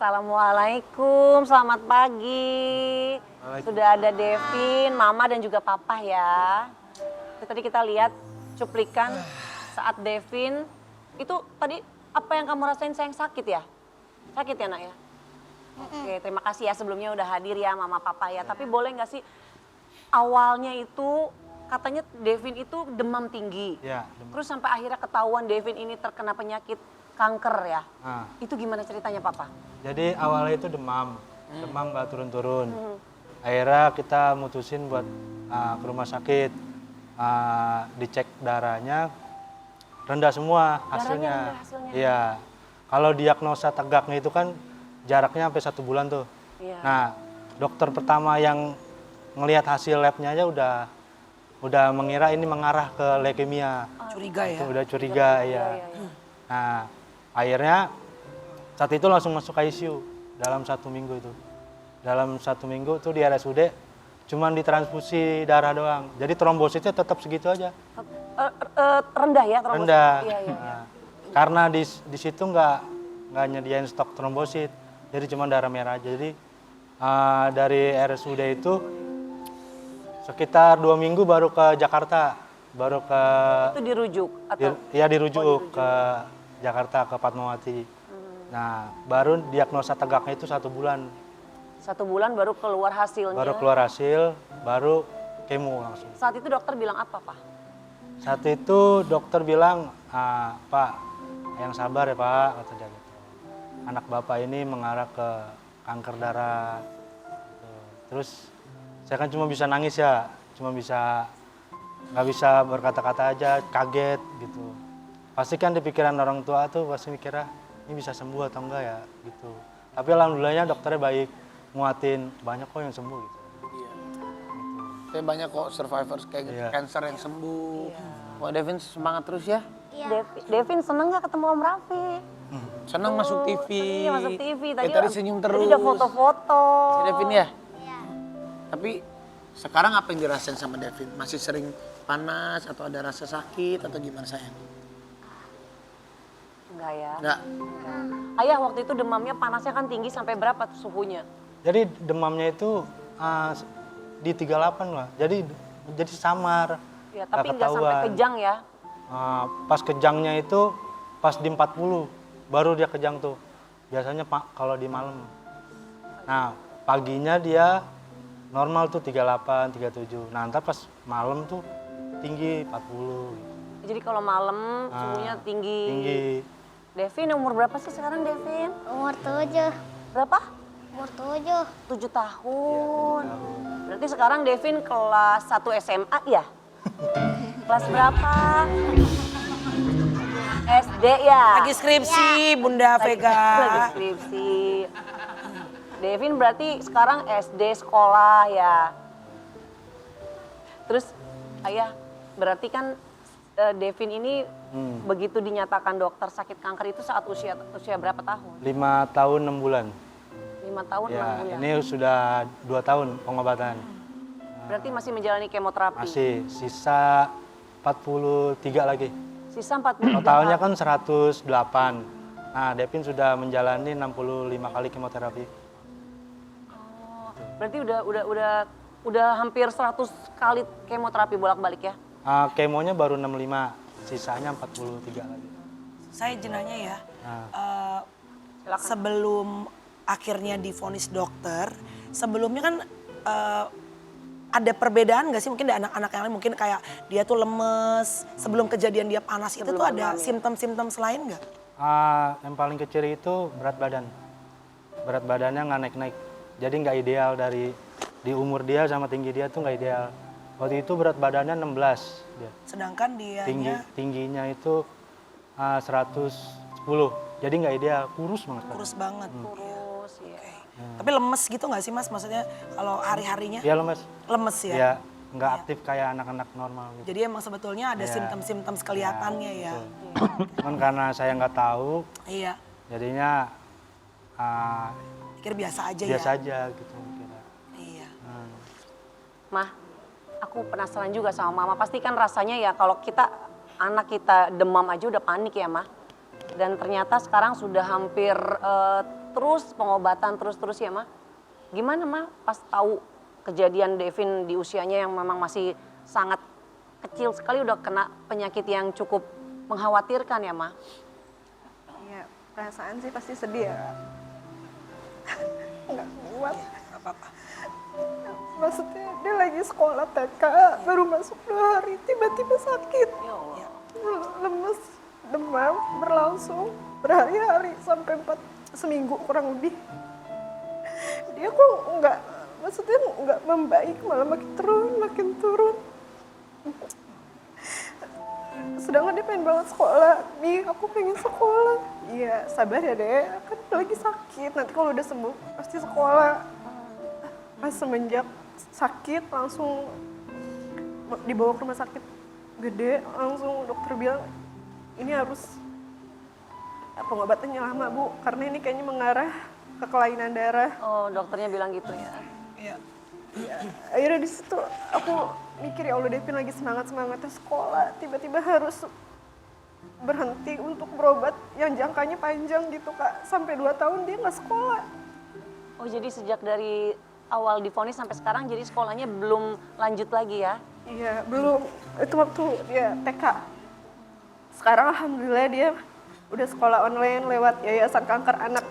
Assalamualaikum, selamat pagi. Sudah ada Devin, Mama dan juga Papa ya. Tadi kita lihat cuplikan saat Devin, itu tadi apa yang kamu rasain sayang sakit ya? Sakit ya nak ya? Oke, terima kasih ya sebelumnya udah hadir ya Mama Papa ya. Tapi boleh nggak sih awalnya itu katanya Devin itu demam tinggi. Ya, demam. Terus sampai akhirnya ketahuan Devin ini terkena penyakit kanker ya. Nah, Itu gimana ceritanya Papa? jadi awalnya itu demam nggak turun-turun. Akhirnya kita mutusin buat ke rumah sakit, dicek darahnya rendah semua hasilnya. Rendah hasilnya. Iya, kalau diagnosa tegaknya itu kan jaraknya sampai 1 bulan tuh. Iya. Nah, dokter pertama yang ngelihat hasil labnya aja udah mengira ini mengarah ke leukemia. Curiga ya? Udah curiga, ya. Nah, akhirnya saat itu langsung masuk ICU dalam 1 minggu itu. Dalam 1 minggu tuh di RSUD cuman ditransfusi darah doang. Jadi trombositnya tetap segitu aja. Rendah ya trombosit? Rendah. Iya, iya. Nah, karena di situ nggak nyediain stok trombosit. Jadi cuma darah merah aja. Jadi dari RSUD itu sekitar 2 minggu baru ke Jakarta. Baru ke Itu dirujuk atau? dirujuk ke Jakarta, ke Fatmawati. Nah, baru diagnosa tegaknya itu 1 bulan. 1 bulan baru keluar hasilnya. Baru keluar hasil, baru kemo langsung. Saat itu dokter bilang apa Pak? Saat itu dokter bilang, Pak, yang sabar ya Pak, kata dia gitu. Anak Bapak ini mengarah ke kanker darah. Gitu. Terus saya kan cuma bisa nangis ya, nggak bisa berkata-kata aja, kaget gitu. Pasti kan di pikiran orang tua tuh pasti mikirnya ini bisa sembuh atau enggak ya gitu. Tapi alhamdulillahnya dokternya baik, nguatin banyak kok yang sembuh gitu. Iya. Kayak banyak kok survivors kayak gitu, Iya. cancer yang sembuh. Wah Devin semangat terus ya. Devin seneng gak ketemu Om Raffi? Senang masuk TV. Iya masuk TV. Kayak tadi senyum terus. Tadi udah foto-foto. Si Devin ya? Iya. Tapi sekarang apa yang dirasain sama Devin? Masih sering panas atau ada rasa sakit atau gimana sayang? Enggak ya? Enggak. Ayah waktu itu demamnya panasnya kan tinggi sampai berapa tuh suhunya? Jadi demamnya itu di 38 lah. Jadi samar. Ya, tapi nggak sampai kejang ya? Pas kejangnya itu pas di 40 baru dia kejang tuh. Biasanya kalau di malam. Nah, paginya dia normal tuh 38, 37. Nah, ntar pas malam tuh tinggi 40 gitu. Jadi kalau malam suhunya tinggi. Tinggi. Devin umur berapa sih sekarang Devin? Umur 7. Berapa? Umur 7. 7 tahun. Berarti sekarang Devin kelas 1 SMA ya? Kelas berapa? SD ya? Lagi skripsi Bunda Vega. Lagi skripsi. Devin berarti sekarang SD sekolah ya? Terus ayah berarti kan Devin ini begitu dinyatakan dokter sakit kanker itu saat usia berapa tahun? 5 tahun 6 bulan. 5 tahun 6 Ya, bulan. ini sudah 2 tahun pengobatan. Berarti masih menjalani kemoterapi? Masih sisa 43 lagi. Sisa 40. Totalnya kan 108. Nah, Devin sudah menjalani 65 kali kemoterapi. Berarti udah hampir 100 kali kemoterapi bolak-balik ya? Kemonya baru 65, sisanya 43 lagi. Saya jenanya ya, Silakan. sebelum akhirnya divonis dokter, sebelumnya kan ada perbedaan nggak sih mungkin dari anak-anak yang lain, mungkin kayak dia tuh lemes, sebelum kejadian dia panas itu Sebelum tuh ada demam ya? simptom-simptom selain nggak? Yang paling kecil itu berat badan. Berat badannya nggak naik-naik. Jadi nggak ideal di umur dia sama tinggi dia tuh nggak ideal. Waktu itu berat badannya 16 dia. Sedangkan dianya Tingginya itu 110. Jadi nggak ideal, kurus banget. kurus banget. Kurus ya. Oke. Tapi lemes gitu nggak sih Mas? Maksudnya kalau hari-harinya Dia lemes. lemes ya? Ya nggak aktif kayak anak-anak normal gitu. Jadi emang sebetulnya ada Iya. simptom-simptom kelihatannya ya? Cuman karena saya nggak tahu, Iya, jadinya pikir biasa aja biasa ya? aja gitu kira. Iya. Mah, aku penasaran juga sama Mama. Pasti kan rasanya ya kalau anak kita demam aja udah panik ya Mah. Dan ternyata sekarang sudah hampir terus pengobatan terus ya Ma. Gimana Ma pas tahu kejadian Devin di usianya yang memang masih sangat kecil sekali udah kena penyakit yang cukup mengkhawatirkan ya Ma? Ya, perasaan sih pasti sedih ya. Nggak kuat. Gak apa-apa. Maksudnya dia lagi sekolah TK, baru masuk 2 hari, tiba-tiba sakit. Ya. Lemes, demam, berlangsung berhari-hari sampai 4 seminggu kurang lebih. Dia kok maksudnya nggak membaik, malah makin turun. Sedangkan dia pengen banget sekolah. Nih, aku pengen sekolah. Iya, sabar ya Dek, kan lagi sakit. Nanti kalau udah sembuh, pasti sekolah. Pas semenjak sakit, langsung dibawa ke rumah sakit gede. Langsung dokter bilang, ini harus pengobatannya lama Bu, karena ini kayaknya mengarah ke kelainan darah. Oh dokternya bilang gitu ya? Iya. Akhirnya di situ aku mikir, ya Allah, Devin lagi semangatnya sekolah, tiba-tiba harus berhenti untuk berobat yang jangkanya panjang gitu Kak. Sampai 2 tahun dia nggak sekolah. Oh jadi sejak dari awal divonis sampai sekarang jadi sekolahnya belum lanjut lagi ya? Iya, belum. Itu waktu dia TK. Sekarang alhamdulillah dia udah sekolah online lewat Yayasan Kanker Anak.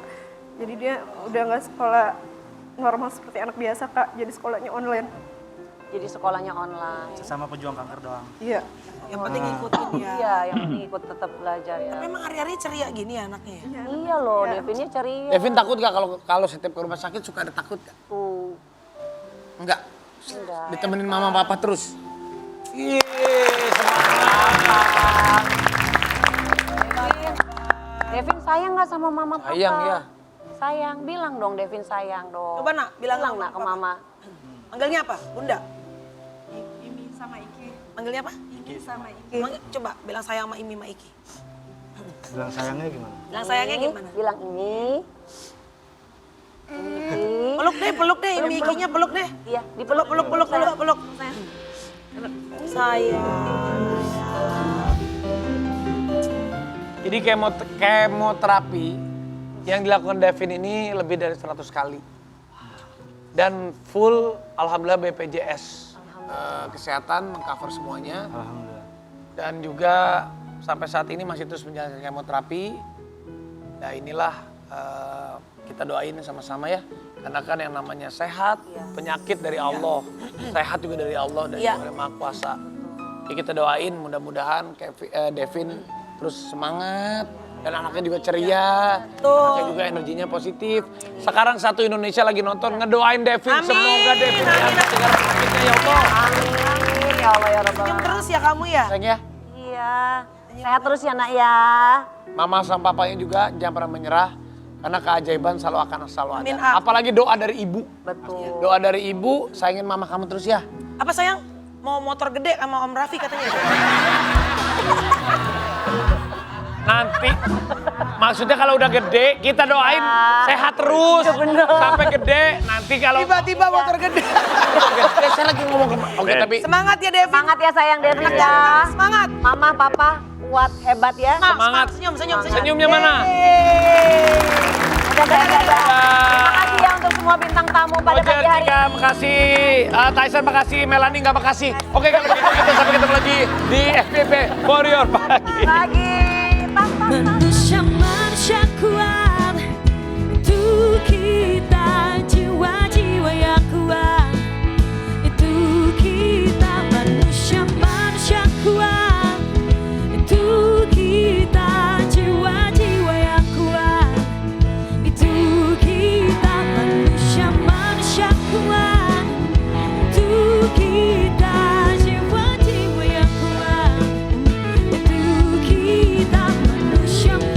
Jadi dia udah nggak sekolah normal seperti anak biasa Kak, jadi sekolahnya online. Jadi sekolahnya online. Sesama pejuang kanker doang. Iya. Yang penting ngikutin ya. Iya yang penting ikut tetap belajar ya. Memang hari-hari ceria gini ya anaknya ya? Iya loh, Devinnya ceria. Devin takut gak kalau setiap ke rumah sakit suka ada takut gak? Tuh, Enggak. enggak. Ditemenin mama papa terus. Iya, Devin sayang nggak sama mama papa? Sayang, ya. Sayang, bilang dong Devin sayang dong. Coba nak, bilang nak ke mama. Manggilnya apa? Bunda? Imi sama Iki. Manggilnya apa? Iki sama Iki. Coba bilang sayang sama Imi sama Iki. Bilang sayangnya gimana? Bilang sayangnya gimana? Bilang ini. Ini. Peluk deh Imi Ikinya peluk deh. Iya, dipeluk. Peluk. Sayang. Jadi kemoterapi yang dilakukan Devin ini lebih dari 100 kali. Dan full alhamdulillah BPJS kesehatan mengcover semuanya. Alhamdulillah. Dan juga sampai saat ini masih terus menjalankan kemoterapi. Nah inilah kita doain sama-sama ya. Karena kan yang namanya sehat, penyakit dari Allah. Sehat juga dari Allah dan Iya. juga dari Maha Kuasa. Jadi kita doain mudah-mudahan Devin terus semangat. Dan anaknya juga ceria, anaknya juga energinya positif. Sekarang satu Indonesia lagi nonton, ngedoain Devin. Amin. Semoga Devin sehat segala penyakitnya ya Allah. Amin, ya Allah ya Rabbal Senyum Alamin. terus ya kamu ya? Sayang ya. Iya, sehat terus ya nak ya. Mama sama papanya juga jangan pernah menyerah. Karena keajaiban selalu akan selalu ada. Amin, ah. Apalagi doa dari ibu. Betul. Doa dari ibu, sayangin mama kamu terus ya. Apa sayang? Mau motor gede sama Om Raffi katanya? Nanti, maksudnya kalau udah gede, kita doain sehat terus. Sampai gede, nanti kalau... Tiba-tiba motor gede. Gede, saya lagi ngomong ke... Oke, tapi... Semangat ya Devin. Semangat ya sayang Devin ya. Semangat. Mama, papa, kuat, hebat ya. Semangat. Senyum. Senyumnya mana? Dadah. Terima kasih ya untuk semua bintang tamu pada Roger, pagi hari Tika, ini. makasih. Tyson, makasih. Melanie, nggak makasih. Oke, kalau gitu kita sampai ketemu lagi di FBB Warrior Pagi. Pagi, tata.